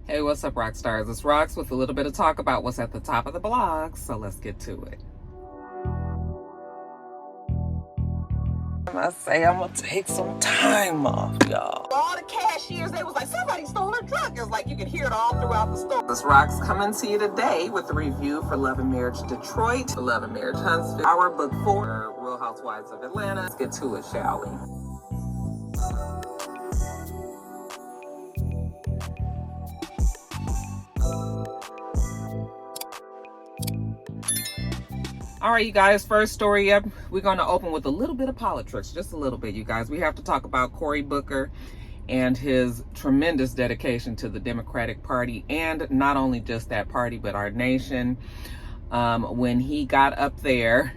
Hey, what's up, Roxstars? It's Rox with a little bit of talk about what's at the top of the blog, so let's get to it. I say I'm gonna take some time off, y'all. All the cashiers, they was like, somebody stole her truck. It's like you can hear it all throughout the store. This Rox coming to you today with a review for Love and Marriage Detroit, Love and Marriage Huntsville, our book 4, Real Housewives of Atlanta. Let's get to it, shall we? All right, you guys, first story up, we're going to open with a little bit of politics, just a little bit, you guys. We have to talk about Cory Booker and his tremendous dedication to the Democratic Party, and not only just that party, but our nation. When he got up there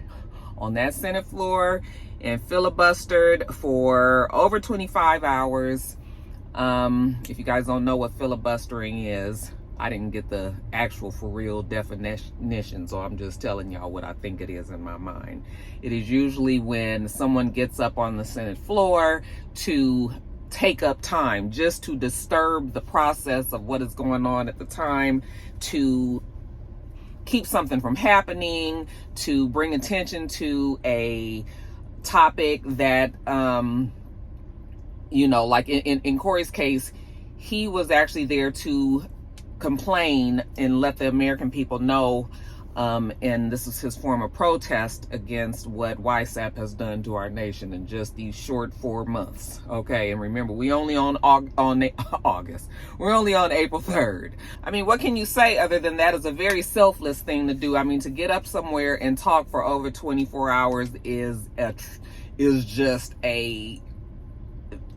on that Senate floor and filibustered for over 25 hours. If you guys don't know what filibustering is, I didn't get the actual for real definition, so I'm just telling y'all what I think it is in my mind. It is usually when someone gets up on the Senate floor to take up time, just to disturb the process of what is going on at the time, to keep something from happening, to bring attention to a topic that, like in Cory's case, he was actually there to complain and let the American people know, and this is his form of protest against what YSAP has done to our nation in just these short 4 months. Okay, and remember, we only on August. We're only on April 3rd. I mean, what can you say other than that is a very selfless thing to do? I mean, to get up somewhere and talk for over 24 hours is just a,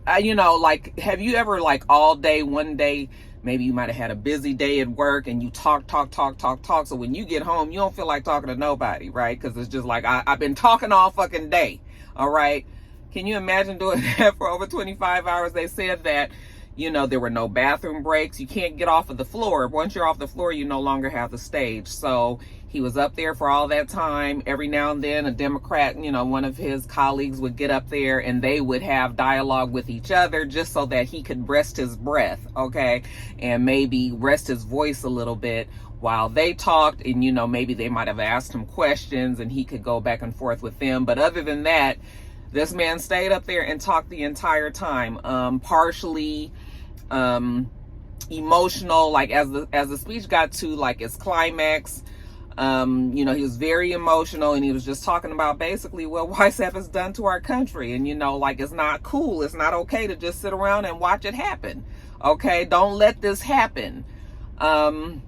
like, have you ever, like, all day, one day, maybe you might have had a busy day at work and you talk. So when you get home, you don't feel like talking to nobody, right? Because it's just like, I've been talking all fucking day, all right? Can you imagine doing that for over 25 hours? They said that, there were no bathroom breaks. You can't get off of the floor. Once you're off the floor, you no longer have the stage. So he was up there for all that time. Every now and then a Democrat, one of his colleagues would get up there and they would have dialogue with each other just so that he could rest his breath, okay? And maybe rest his voice a little bit while they talked, and, maybe they might have asked him questions and he could go back and forth with them. But other than that, this man stayed up there and talked the entire time, partially emotional, like as the speech got to like its climax. He was very emotional, and he was just talking about basically what YSAP has done to our country. And, like, it's not cool. It's not okay to just sit around and watch it happen. Okay. Don't let this happen. To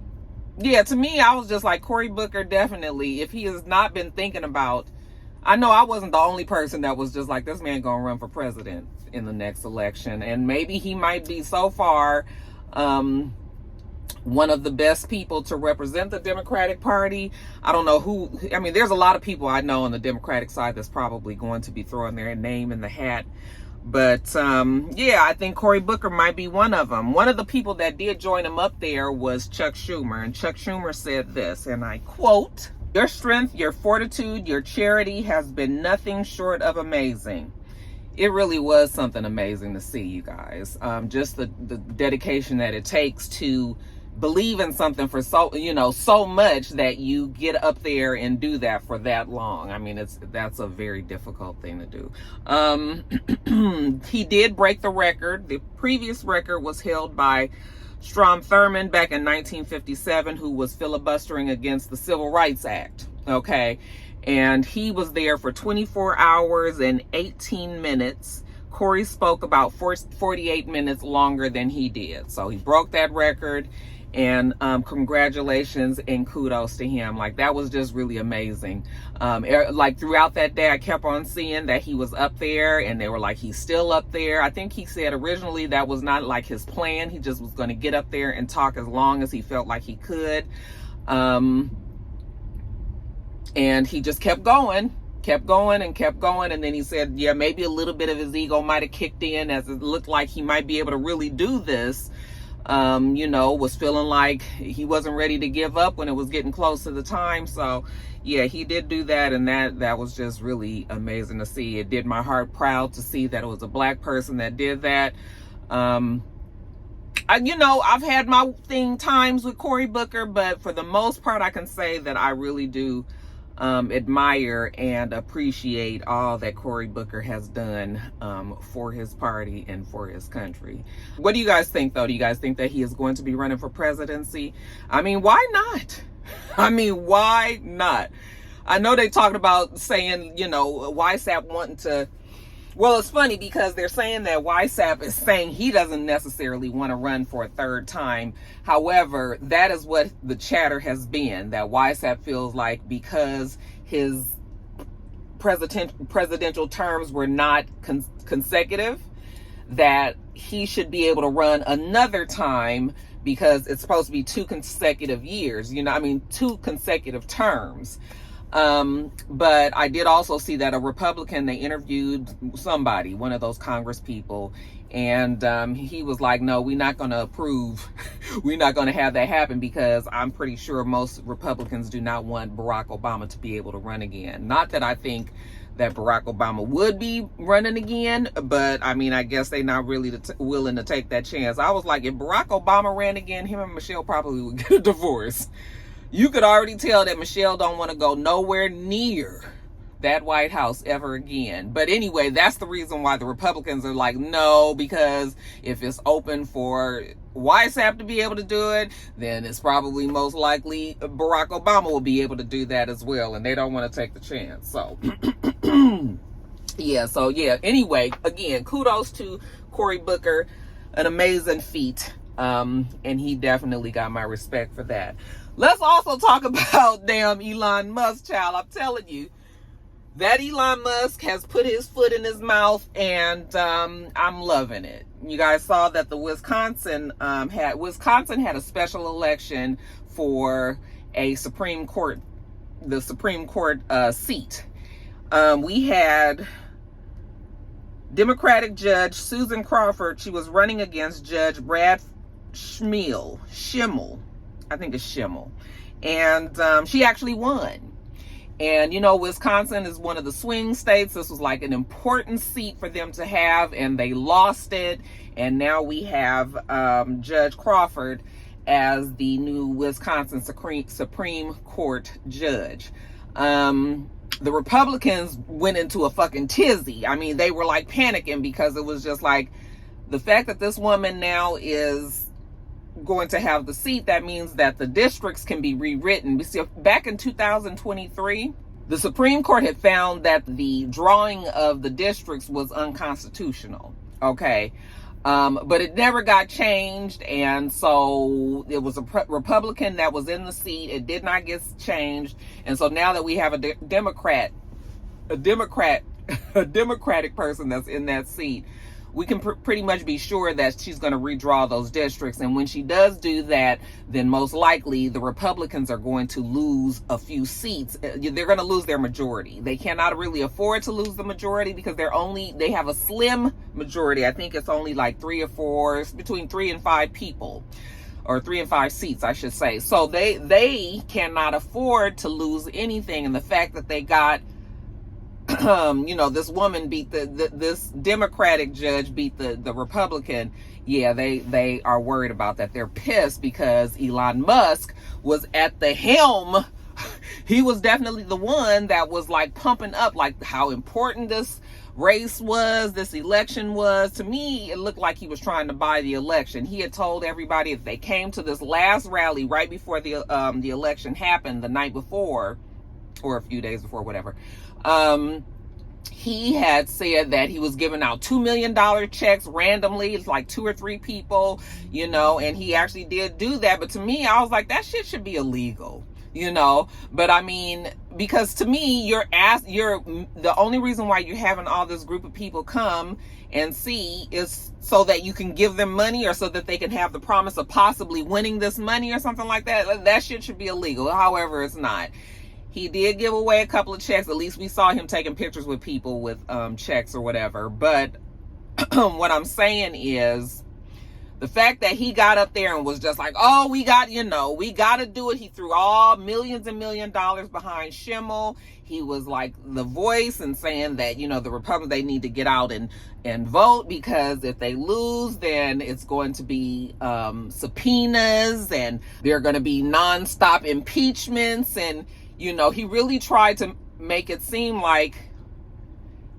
me, I was just like, Cory Booker, definitely, if he has not been thinking about, I know I wasn't the only person that was just like, this man gonna run for president in the next election. And maybe he might be so far, one of the best people to represent the Democratic Party. I don't know who, I mean, there's a lot of people I know on the Democratic side that's probably going to be throwing their name in the hat. But, I think Cory Booker might be one of them. One of the people that did join him up there was Chuck Schumer. And Chuck Schumer said this, and I quote, "Your strength, your fortitude, your charity has been nothing short of amazing." It really was something amazing to see, you guys. Just the dedication that it takes to believe in something for so much that you get up there and do that for that long. I mean, that's a very difficult thing to do. He did break the record. The previous record was held by Strom Thurmond back in 1957, who was filibustering against the Civil Rights Act. Okay. And he was there for 24 hours and 18 minutes. Cory spoke about 48 minutes longer than he did. So he broke that record. And congratulations and kudos to him. Like, that was just really amazing. Like, throughout that day, I kept on seeing that he was up there, and they were like, he's still up there. I think he said originally that was not like his plan. He just was going to get up there and talk as long as he felt like he could. And he just kept going. And then he said, maybe a little bit of his ego might have kicked in, as it looked like he might be able to really do this. Was feeling like he wasn't ready to give up when it was getting close to the time. So he did do that, and that was just really amazing to see. It did my heart proud to see that it was a Black person that did that. I've had my times with Cory Booker, but for the most part, I can say that I really do admire and appreciate all that Cory Booker has done for his party and for his country. What do you guys think, though? Do you guys think that he is going to be running for presidency? I mean, why not? Why not? I know they talked about saying, YSAP wanting to. Well, it's funny because they're saying that YSAP is saying he doesn't necessarily want to run for a third time. However, that is what the chatter has been, that YSAP feels like because his presidential terms were not consecutive, that he should be able to run another time because it's supposed to be 2 consecutive years, 2 consecutive terms. But I did also see that a Republican, they interviewed somebody, one of those Congress people, and he was like, no, we're not going to approve. We're not going to have that happen because I'm pretty sure most Republicans do not want Barack Obama to be able to run again. Not that I think that Barack Obama would be running again, but I guess they're not really willing to take that chance. I was like, if Barack Obama ran again, him and Michelle probably would get a divorce. You could already tell that Michelle don't want to go nowhere near that White House ever again. But anyway, that's the reason why the Republicans are like, no, because if it's open for YSAP to be able to do it, then it's probably most likely Barack Obama will be able to do that as well. And they don't want to take the chance. So, yeah. Anyway, again, kudos to Cory Booker. An amazing feat. And he definitely got my respect for that. Let's also talk about damn Elon Musk, child. I'm telling you, that Elon Musk has put his foot in his mouth, and I'm loving it. You guys saw that the Wisconsin had a special election for the Supreme Court seat. We had Democratic Judge Susan Crawford. She was running against Judge Brad Schimmel. I think it's Schimmel. And she actually won. And, Wisconsin is one of the swing states. This was like an important seat for them to have, and they lost it. And now we have Judge Crawford as the new Wisconsin Supreme Court judge. The Republicans went into a fucking tizzy. They were like panicking because it was just like the fact that this woman now is going to have the seat, that means that the districts can be rewritten. Back in 2023, the Supreme Court had found that the drawing of the districts was unconstitutional. Okay. But it never got changed. And so it was a Republican that was in the seat. It did not get changed. And so now that we have a Democratic person that's in that seat, we can pretty much be sure that she's going to redraw those districts. And when she does do that, then most likely the Republicans are going to lose a few seats. They're going to lose their majority. They cannot really afford to lose the majority because they have a slim majority. I think it's only like 3 or 4, between 3 and 5 people, or 3 and 5 seats, I should say. So they cannot afford to lose anything. And the fact that they got this woman beat this Democratic judge beat the Republican. Yeah, they are worried about that. They're pissed because Elon Musk was at the helm. He was definitely the one that was like pumping up like how important this race was, this election was. To me, it looked like he was trying to buy the election. He had told everybody if they came to this last rally right before the election happened, the night before or a few days before, whatever. He had said that he was giving out $2 million checks randomly. It's like 2 or 3 people, and he actually did do that. But to me, I was like, that shit should be illegal, but because to me, the only reason why you're having all this group of people come and see is so that you can give them money, or so that they can have the promise of possibly winning this money or something like that. That shit should be illegal. However, it's not. He did give away a couple of checks. At least we saw him taking pictures with people with checks or whatever. But what I'm saying is The fact that he got up there and was just like, oh, we got to do it. He threw all millions and $1 million behind Schimmel. He was like the voice and saying that, the Republicans, they need to get out and vote, because if they lose, then it's going to be subpoenas, and there are going to be nonstop impeachments. And, he really tried to make it seem like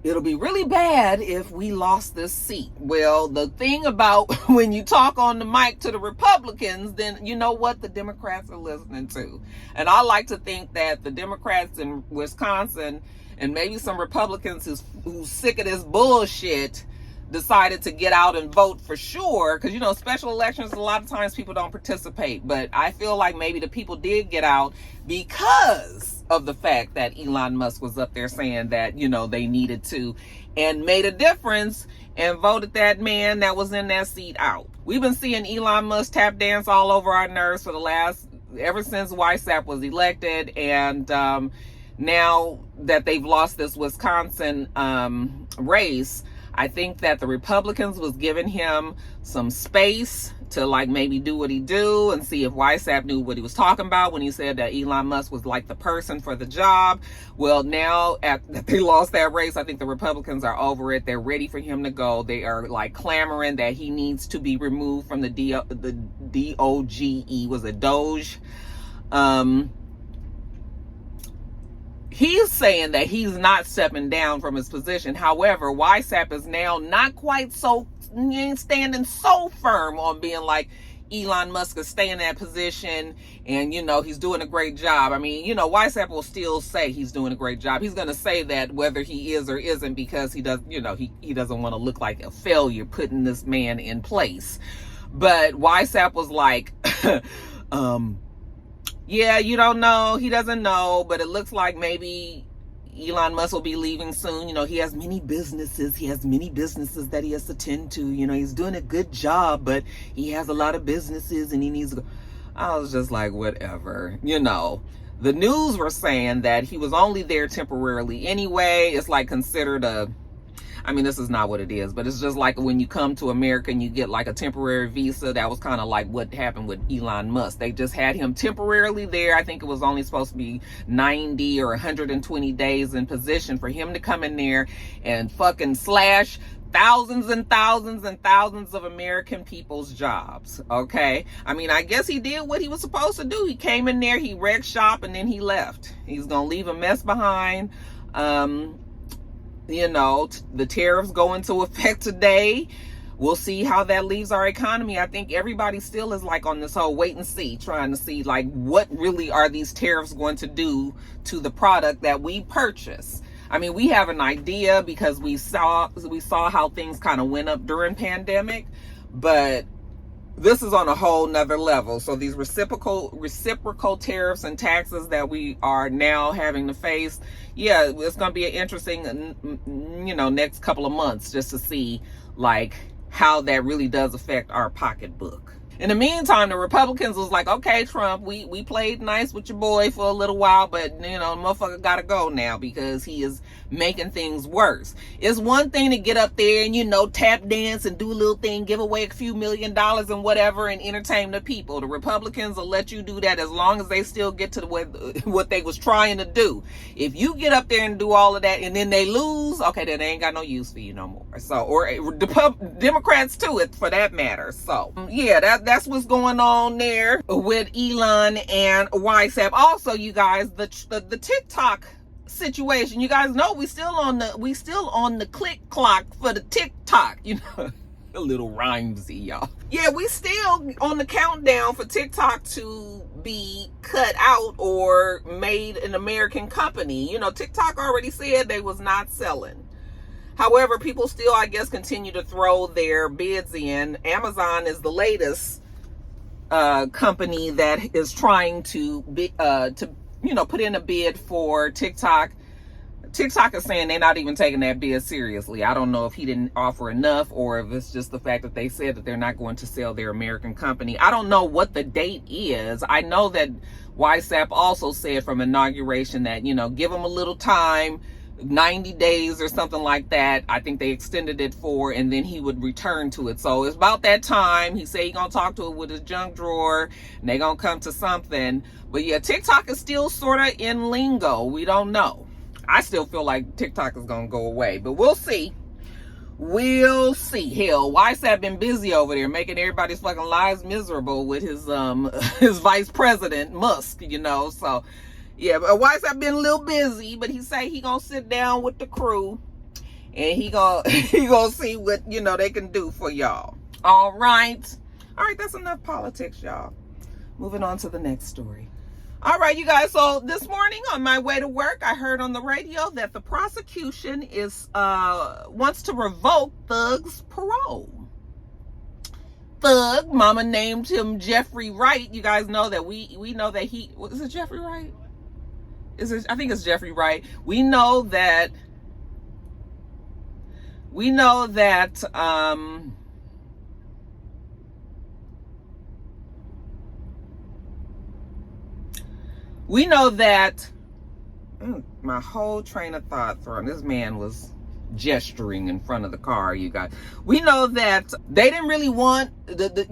it'll be really bad if we lost this seat. Well, the thing about when you talk on the mic to the Republicans, then you know what the Democrats are listening to. And I like to think that the Democrats in Wisconsin, and maybe some Republicans who's sick of this bullshit, decided to get out and vote for sure. Because, special elections, a lot of times people don't participate. But I feel like maybe the people did get out because of the fact that Elon Musk was up there saying that, they needed to, and made a difference and voted that man that was in that seat out. We've been seeing Elon Musk tap dance all over our nerves ever since YSAP was elected. And now that they've lost this Wisconsin race, I think that the Republicans was giving him some space to maybe do what he do, and see if YSAP knew what he was talking about when he said that Elon Musk was like the person for the job. Well, now that they lost that race, I think the Republicans are over it. They're ready for him to go. They are clamoring that he needs to be removed from the DOGE. Was it Doge? He's saying that he's not stepping down from his position. However, YSAP is now not quite so, he ain't standing so firm on being like, Elon Musk is staying in that position and, he's doing a great job. I mean, YSAP will still say he's doing a great job. He's going to say that whether he is or isn't, because he does, he doesn't want to look like a failure putting this man in place. But YSAP was like, yeah, you don't know. He doesn't know, but it looks like maybe Elon Musk will be leaving soon. He has many businesses. He has many businesses that he has to tend to. He's doing a good job, but he has a lot of businesses and he needs to go. I was just like, whatever. The news were saying that he was only there temporarily anyway. It's considered this is not what it is, but it's just like when you come to America and you get a temporary visa. That was kind of like what happened with Elon Musk. They just had him temporarily there. I think it was only supposed to be 90 or 120 days in position for him to come in there and fucking slash thousands and thousands and thousands of American people's jobs. Okay. I guess he did what he was supposed to do. He came in there, he wrecked shop, and then he left. He's going to leave a mess behind. The tariffs go into effect today. We'll see how that leaves our economy. I think everybody still is on this whole wait and see, trying to see what really are these tariffs going to do to the product that we purchase. We have an idea because we saw how things kind of went up during pandemic, but this is on a whole nother level. So these reciprocal tariffs and taxes that we are now having to face, yeah, it's going to be an interesting, next couple of months just to see how that really does affect our pocketbook. In the meantime, the Republicans was like, okay, Trump, we played nice with your boy for a little while, but, the motherfucker got to go now because he is making things worse. It's one thing to get up there and, tap dance and do a little thing, give away a few $1 million and whatever and entertain the people. The Republicans will let you do that as long as they still get to what they was trying to do. If you get up there and do all of that and then they lose, okay, then they ain't got no use for you no more. So, or Democrats too, for that matter. So, yeah, that's what's going on there with Elon and YSAP. Also, you guys, the TikTok situation. You guys know we still on the click clock for the TikTok. A little rhymesy, y'all. Yeah, we still on the countdown for TikTok to be cut out or made an American company. TikTok already said they was not selling. However, people still, I guess, continue to throw their bids in. Amazon is the latest company that is trying to put in a bid for TikTok. TikTok is saying they're not even taking that bid seriously. I don't know if he didn't offer enough or if it's just the fact that they said that they're not going to sell their American company. I don't know what the date is. I know that YSAP also said from inauguration that, give them a little time 90 days or something like that. I think they extended it for, and then he would return to it. So it's about that time. He said he gonna talk to it with his junk drawer, and they gonna come to something. But yeah, TikTok is still sort of in lingo. We don't know. I still feel like TikTok is gonna go away, but we'll see. We'll see. Hell, WhatsApp been busy over there making everybody's fucking lives miserable with his his vice president Musk, you know. So yeah, but WhatsApp been a little busy, but he say he gonna sit down with the crew and he gonna see what, you know, they can do for y'all. All right, that's enough politics, y'all. Moving on to the next story. All right, you guys, so this morning on my way to work, I heard on the radio that the prosecution is wants to revoke Thug's parole. Thug, mama named him Jeffrey Wright. You guys know that we know that he, is it Jeffrey Wright? I think it's Jeffrey Wright. We know that my whole train of thought from this man was gesturing in front of the car, you guys. We know that they didn't really want the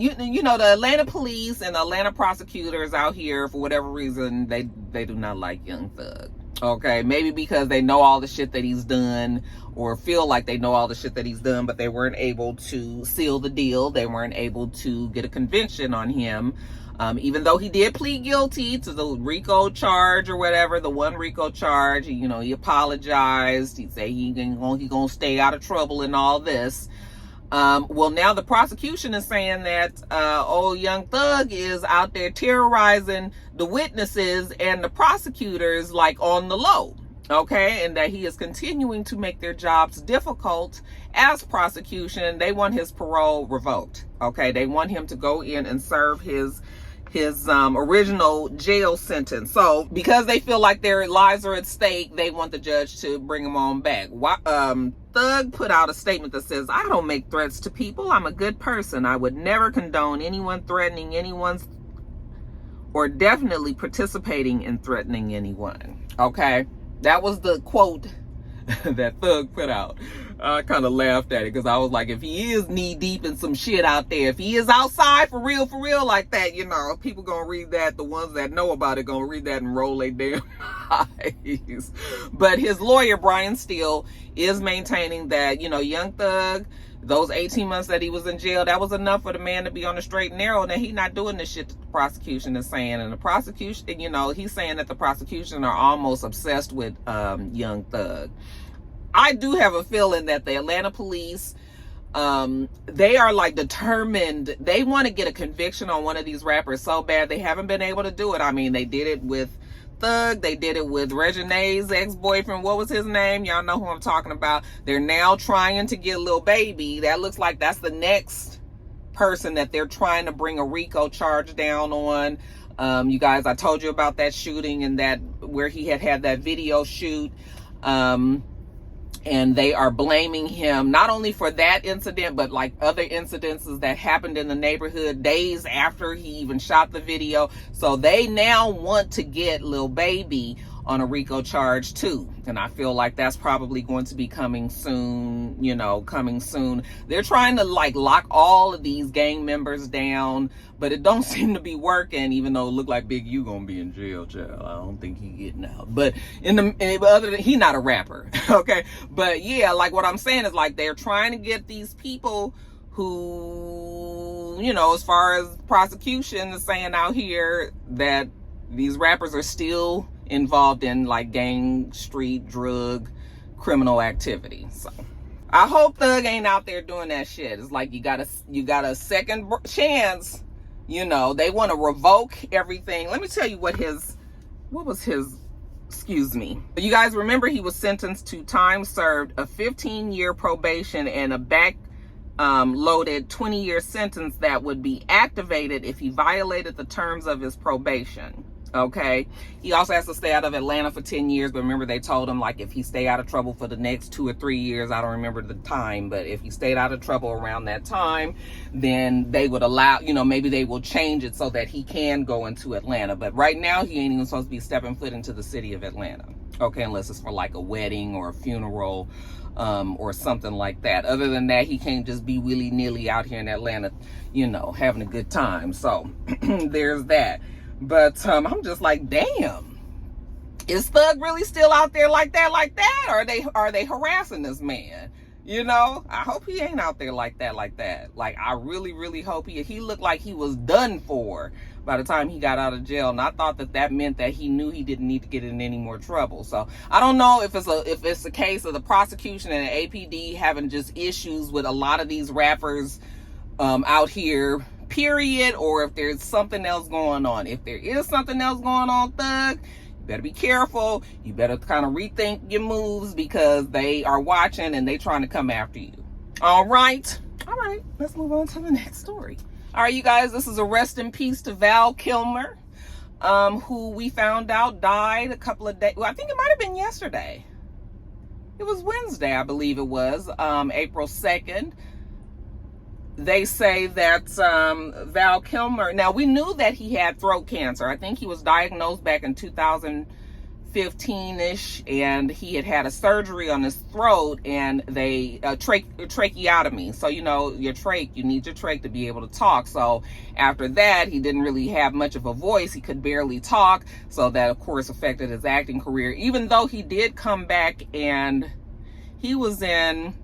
Atlanta police and the Atlanta prosecutors out here, for whatever reason, they do not like Young Thug. Okay, maybe because they know all the shit that he's done, or feel like they know all the shit that he's done, but they weren't able to seal the deal. They weren't able to get a conviction on him. Even though he did plead guilty to the RICO charge or whatever, the one RICO charge, you know, he apologized. He said he gonna stay out of trouble and all this. Well, now the prosecution is saying that Young Thug is out there terrorizing the witnesses and the prosecutors, like, on the low. Okay, and that he is continuing to make their jobs difficult as prosecution. They want his parole revoked. Okay, they want him to go in and serve his original jail sentence. So because they feel like their lives are at stake, they want the judge to bring him on back. Thug put out a statement that says, "I don't make threats to people. I'm a good person. I would never condone anyone threatening anyone's, or definitely participating in threatening anyone." Okay, that was the quote that Thug put out. I kind of laughed at it because I was like, if he is knee deep in some shit out there, if he is outside for real like that, you know, people gonna read that. The ones that know about it gonna read that and roll their damn eyes. But his lawyer, Brian Steele, is maintaining that, you know, Young Thug, those 18 months that he was in jail, that was enough for the man to be on the straight and narrow, and that he's not doing the shit that the prosecution is saying. And the prosecution, you know, he's saying that the prosecution are almost obsessed with Young Thug. I do have a feeling that the Atlanta police, they are like determined. They want to get a conviction on one of these rappers so bad. They haven't been able to do it. I mean, they did it with Thug. They did it with Regine's ex-boyfriend. What was his name? Y'all know who I'm talking about. They're now trying to get Lil Baby. That looks like that's the next person that they're trying to bring a RICO charge down on. You guys, I told you about that shooting and that where he had that video shoot. And they are blaming him not only for that incident, but like other incidences that happened in the neighborhood days after he even shot the video. So they now want to get Lil Baby on a RICO charge too. And I feel like that's probably going to be coming soon, you know, coming soon. They're trying to like lock all of these gang members down, but it don't seem to be working, even though it look like Big U gonna be in jail, child. I don't think he getting out. But other than, he not a rapper, okay? But yeah, like what I'm saying is like they're trying to get these people who, you know, as far as prosecution is saying out here that these rappers are still involved in like gang, street, drug, criminal activity. So I hope Thug ain't out there doing that shit. It's like you got a second chance. You know, they want to revoke everything. Let me tell you excuse me. You guys remember he was sentenced to time served, a 15-year probation, and a loaded 20-year sentence that would be activated if he violated the terms of his probation. Okay. He also has to stay out of Atlanta for 10 years. But remember, they told him, like, if he stay out of trouble for the next 2 or 3 years, I don't remember the time, but if he stayed out of trouble around that time, then they would allow, maybe they will change it so that he can go into Atlanta. But right now, he ain't even supposed to be stepping foot into the city of Atlanta. Okay. Unless it's for like a wedding or a funeral, or something like that. Other than that, he can't just be willy-nilly out here in Atlanta, having a good time. So there's that. But I'm just like, damn, is Thug really still out there like that? Or are they harassing this man? I hope he ain't out there like that. Like, I really, really hope he looked like he was done for by the time he got out of jail. And I thought that meant that he knew he didn't need to get in any more trouble. So I don't know if it's a case of the prosecution and the APD having just issues with a lot of these rappers out here, period, or if there's something else going on. If there is something else going on, Thug, you better be careful. You better kind of rethink your moves, because they are watching and they trying to come after you. All right, let's move on to the next story. All right, you guys, this is a rest in peace to Val Kilmer, who we found out died a couple of days. Well, I think it might have been yesterday. It was Wednesday, I believe it was, April 2nd. They say that Val Kilmer, now we knew that he had throat cancer. I think he was diagnosed back in 2015-ish, and he had a surgery on his throat, and they tracheotomy. So you need your trach to be able to talk. So after that, he didn't really have much of a voice. He could barely talk. So that, of course, affected his acting career, even though he did come back, and he was in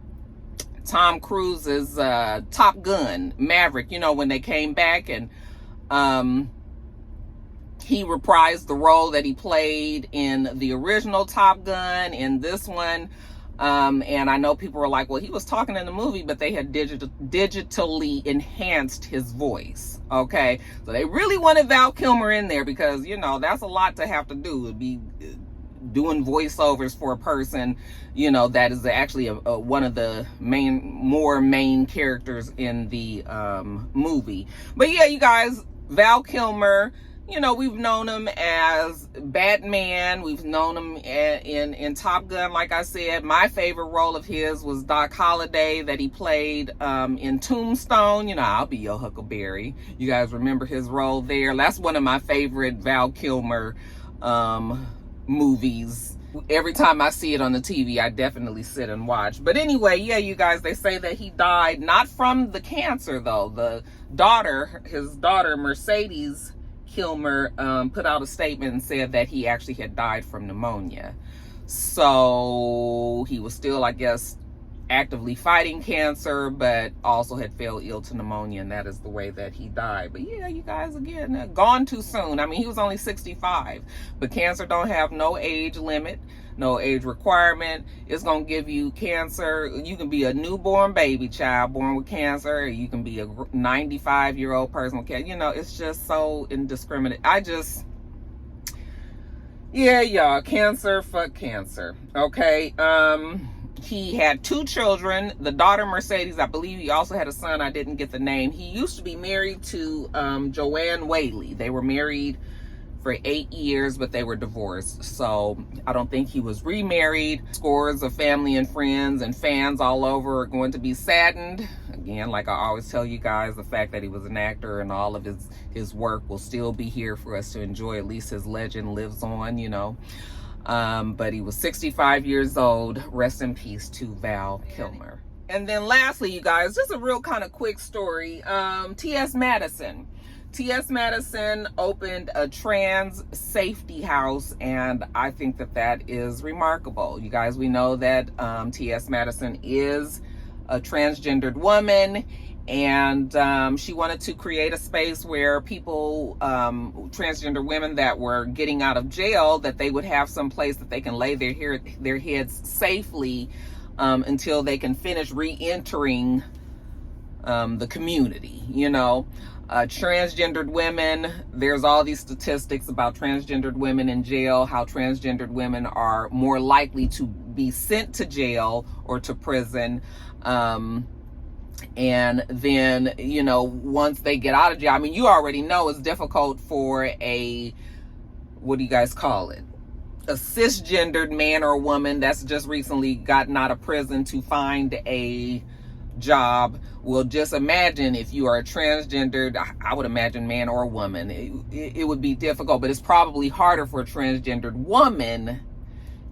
Tom Cruise's Top Gun Maverick, when they came back, and he reprised the role that he played in the original Top Gun in this one. And I know people were like, well, he was talking in the movie, but they had digitally enhanced his voice. Okay. So they really wanted Val Kilmer in there, because, that's a lot to have to do. It'd be doing voiceovers for a person, that is actually one of the main characters in the movie. But yeah, you guys, Val Kilmer, we've known him as Batman. We've known him in Top Gun, like I said. My favorite role of his was Doc Holliday, that he played in Tombstone. I'll be your Huckleberry. You guys remember his role there? That's one of my favorite Val Kilmer movies. Every time I see it on the TV, I definitely sit and watch. But anyway, yeah, you guys, they say that he died not from the cancer, though. His daughter, Mercedes Kilmer, put out a statement and said that he actually had died from pneumonia. So he was still, I guess, actively fighting cancer, but also had fell ill to pneumonia, and that is the way that he died. But yeah, you guys, again, gone too soon. I mean, he was only 65, but cancer don't have no age limit, no age requirement. It's gonna give you cancer. You can be a newborn baby child born with cancer, or you can be a 95-year-old person with cancer. It's just so indiscriminate. Yeah, y'all, cancer, fuck cancer. Okay. He had 2 children. The daughter, Mercedes, I believe he also had a son. I didn't get the name. He used to be married to Joanne Whaley. They were married for 8 years, but they were divorced. So I don't think he was remarried. Scores of family and friends and fans all over are going to be saddened. Again, like I always tell you guys, the fact that he was an actor and all of his work will still be here for us to enjoy. At least his legend lives on, but he was 65 years old. Rest in peace to Val Kilmer. And then lastly, you guys, just a real kind of quick story. T.S. Madison opened a trans safety house, and I think that is remarkable. You guys, we know that T.S. Madison is a transgendered woman, and she wanted to create a space where people, transgender women that were getting out of jail, that they would have some place that they can lay their heads safely until they can finish re-entering the community. Transgendered women, there's all these statistics about transgendered women in jail, how transgendered women are more likely to be sent to jail or to prison. And then, once they get out of jail, I mean, you already know it's difficult for a what do you guys call it? A cisgendered man or woman that's just recently gotten out of prison to find a job. Well, just imagine if you are a transgendered, I would imagine man or woman, it would be difficult, but it's probably harder for a transgendered woman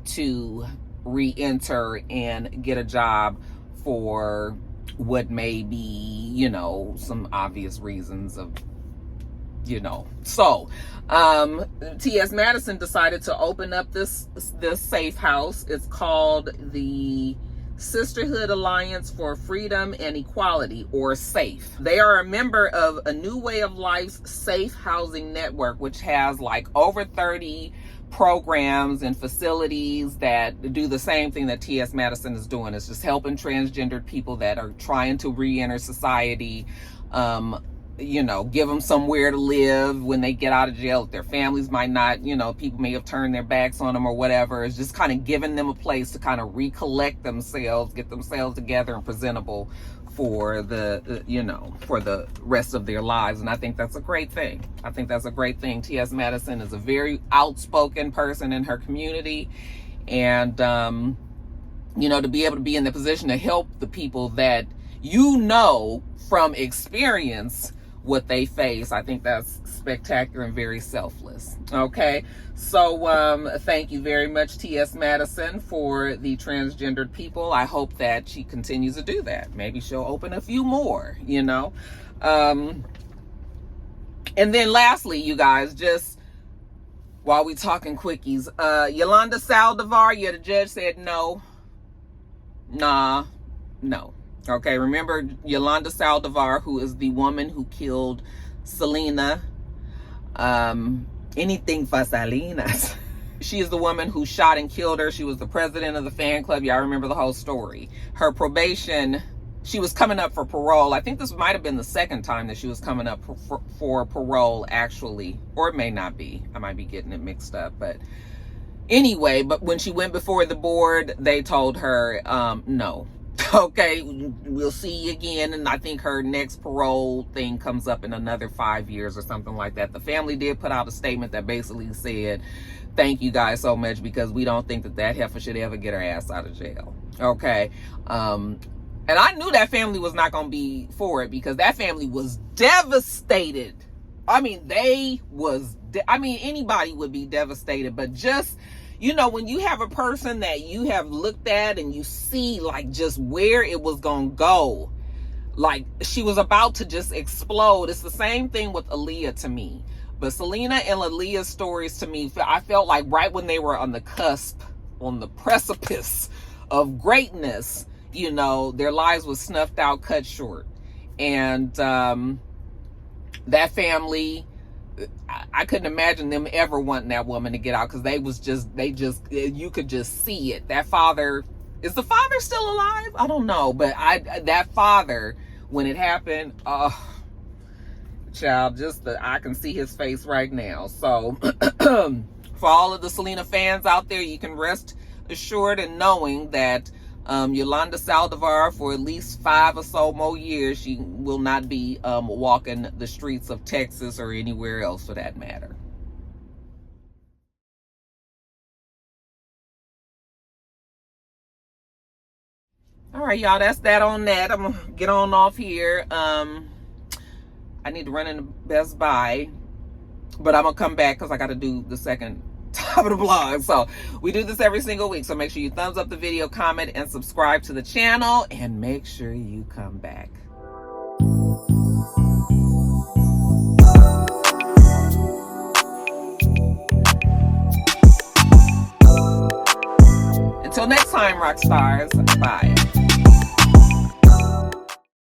to re-enter and get a job for what may be, you know, some obvious reasons of, you know. So T.S. Madison decided to open up this safe house. It's called the Sisterhood Alliance for Freedom and Equality, or SAFE. They are a member of A New Way of Life's Safe Housing Network, which has like over 30 programs and facilities that do the same thing that T.S. Madison is doing. It's just helping transgendered people that are trying to re-enter society, you know, give them somewhere to live when they get out of jail. Their families might not, you know, people may have turned their backs on them or whatever. It's just kind of giving them a place to kind of recollect themselves, get themselves together and presentable for the, you know, for the rest of their lives. And I think that's a great thing. I think that's a great thing. T.S. Madison is a very outspoken person in her community. And, you know, to be able to be in the position to help the people that you know from experience what they face, I think that's spectacular and very selfless. Okay, so thank you very much, T.S. Madison, for the transgendered people. I hope that she continues to do that. Maybe she'll open a few more, you know. And then lastly, you guys, just while we talking quickies, Yolanda Saldivar, yeah, the judge said no. No. Okay, remember Yolanda Saldivar, who is the woman who killed Selena. Anything for Selena. She is the woman who shot and killed her. She was the president of the fan club. Y'all remember the whole story. Her probation, she was coming up for parole. I think this might have been the second time that she was coming up for parole, actually. Or it may not be. I might be getting it mixed up. But anyway, but when she went before the board, they told her, no. Okay, we'll see you again. And I think her next parole thing comes up in another 5 years or something like that. The family did put out a statement that basically said, thank you guys so much, because we don't think that heifer should ever get her ass out of jail. Okay. And I knew that family was not going to be for it, because that family was devastated. I mean, anybody would be devastated, but just, you know, when you have a person that you have looked at and you see like just where it was going to go, like she was about to just explode. It's the same thing with Aaliyah to me. But Selena and Aaliyah's stories to me, I felt like right when they were on the cusp, on the precipice of greatness, you know, their lives was snuffed out, cut short. And that family, I couldn't imagine them ever wanting that woman to get out, because you could just see it. That father, is the father still alive? I don't know, but that father, when it happened, child, I can see his face right now. So for all of the Selena fans out there, you can rest assured in knowing that Yolanda Saldivar, for at least 5 or so more years, she will not be walking the streets of Texas or anywhere else for that matter. All right, y'all, that's that on that. I'm gonna get on off here. I need to run into Best Buy, but I'm gonna come back because I got to do the second top of the blog. So we do this every single week, so make sure you thumbs up the video, comment, and subscribe to the channel, and make sure you come back. Until next time, Roxstars, bye.